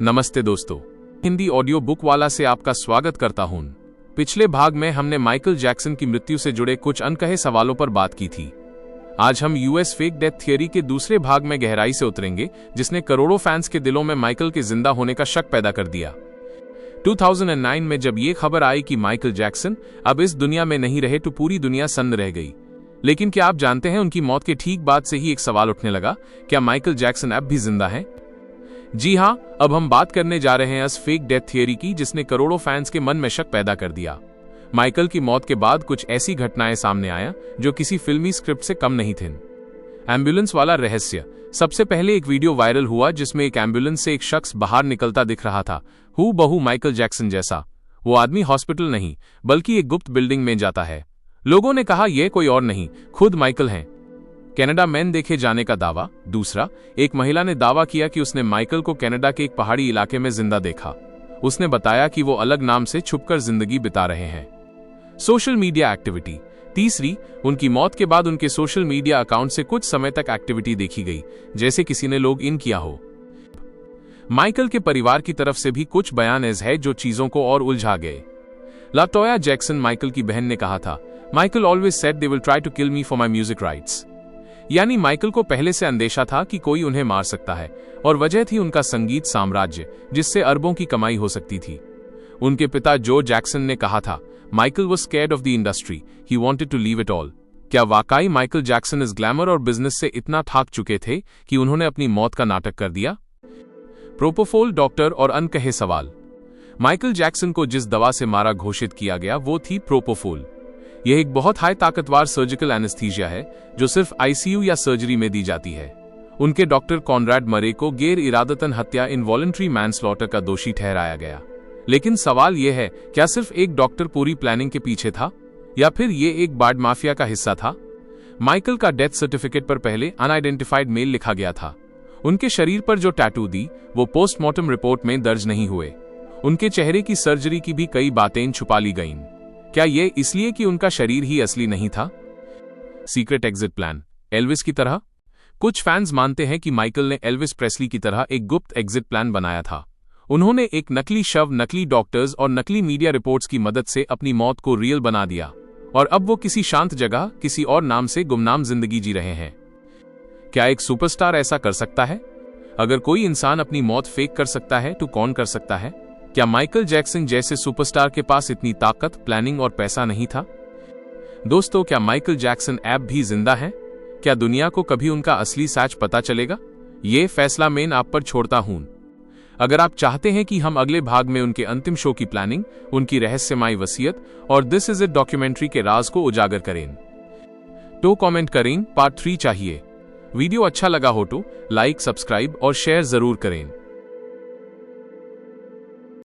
नमस्ते दोस्तों, Hindi audio book वाला से आपका स्वागत करता हूं। पिछले भाग में हमने माइकल जैक्सन की मृत्यु से जुड़े कुछ अनकहे सवालों पर बात की थी। आज हम यूएस फेक डेथ थियरी के दूसरे भाग में गहराई से उतरेंगे, जिसने करोड़ों फैंस के दिलों में माइकल के जिंदा होने का शक पैदा कर दिया। 2009 में जब ये खबर आई कि माइकल जैक्सन अब इस दुनिया में नहीं रहे तो पूरी दुनिया सन्न रह गई। लेकिन क्या आप जानते हैं, उनकी मौत के ठीक बाद से ही एक सवाल उठने लगा, क्या माइकल जैक्सन अब भी जिंदा है? जी हां, अब हम बात करने जा रहे हैं उस फेक डेथ थियरी की जिसने करोड़ों फैंस के मन में शक पैदा कर दिया। माइकल की मौत के बाद कुछ ऐसी घटनाएं सामने आया जो किसी फिल्मी स्क्रिप्ट से कम नहीं थीं। एम्बुलेंस वाला रहस्य। सबसे पहले एक वीडियो वायरल हुआ जिसमें एक एम्बुलेंस से एक शख्स बाहर निकलता दिख रहा था, हूबहू माइकल जैक्सन जैसा। वो आदमी हॉस्पिटल नहीं बल्कि एक गुप्त बिल्डिंग में जाता है। लोगों ने कहा यह कोई और नहीं, खुद माइकल हैं। कनाडा मैन देखे जाने का दावा। दूसरा, एक महिला ने दावा किया कि उसने माइकल को कनाडा के एक पहाड़ी इलाके में जिंदा देखा। उसने बताया कि वो अलग नाम से छुपकर जिंदगी बिता रहे हैं। Social media activity. तीसरी, उनकी मौत के बाद उनके सोशल मीडिया अकाउंट से कुछ समय तक एक्टिविटी देखी गई, जैसे किसी ने लॉग इन किया हो। माइकल के परिवार की तरफ से भी कुछ बयान है जो चीजों को और उलझा गए। लाटोया जैक्सन, माइकल की बहन, ने कहा था, Michael always said they will try to kill me for my music rights. यानी माइकल को पहले से अंदेशा था कि कोई उन्हें मार सकता है, और वजह थी उनका संगीत साम्राज्य, जिससे अरबों की कमाई हो सकती थी। उनके पिता जो जैक्सन ने कहा था, Michael was scared of the industry, he wanted to leave it all. क्या वाकई माइकल जैक्सन इस ग्लैमर और बिजनेस से इतना थक चुके थे कि उन्होंने अपनी मौत का नाटक कर दिया? प्रोपोफोल डॉक्टर और अनकहे सवाल। माइकल जैक्सन को जिस दवा से मारा घोषित किया गया वो थी प्रोपोफोल। यह एक बहुत हाई ताकतवर सर्जिकल एनेस्थीसिया है जो सिर्फ आईसीयू या सर्जरी में दी जाती है। उनके डॉक्टर कॉनराड मरे को गैर इरादतन हत्या इनवॉलंटरी मैनस्लॉटर का दोषी ठहराया गया। लेकिन सवाल यह है, क्या सिर्फ एक डॉक्टर पूरी प्लानिंग के पीछे था, या फिर यह एक बार्ड माफिया का हिस्सा था? माइकल का डेथ सर्टिफिकेट पर पहले अनआइडेंटिफाइड मेल लिखा गया था। उनके शरीर पर जो टैटू दी वो पोस्टमार्टम रिपोर्ट में दर्ज नहीं हुए। उनके चेहरे की सर्जरी की भी कई बातें छुपा ली गईं। क्या ये इसलिए कि उनका शरीर ही असली नहीं था? Secret exit plan. एल्विस की तरह? कुछ फैंस मानते हैं कि माइकल ने एल्विस प्रेस्ली की तरह एक गुप्त एग्जिट प्लान बनाया था। उन्होंने एक नकली शव, नकली डॉक्टर्स और नकली मीडिया रिपोर्ट्स की मदद से अपनी मौत को रियल बना दिया, और अब वो किसी शांत जगह किसी और नाम से गुमनाम जिंदगी जी रहे हैं। क्या एक सुपरस्टार ऐसा कर सकता है? अगर कोई इंसान अपनी मौत फेक कर सकता है तो कौन कर सकता है? क्या माइकल जैक्सन जैसे सुपरस्टार के पास इतनी ताकत, प्लानिंग और पैसा नहीं था? दोस्तों, क्या माइकल जैक्सन ऐप भी जिंदा है? क्या दुनिया को कभी उनका असली सच पता चलेगा? ये फैसला मैं आप पर छोड़ता हूं। अगर आप चाहते हैं कि हम अगले भाग में उनके अंतिम शो की प्लानिंग, उनकी रहस्यमयी वसीयत और दिस इज इट डॉक्यूमेंट्री के राज को उजागर करें तो कमेंट करें पार्ट 3 चाहिए। वीडियो अच्छा लगा हो तो लाइक, सब्सक्राइब और शेयर जरूर करें।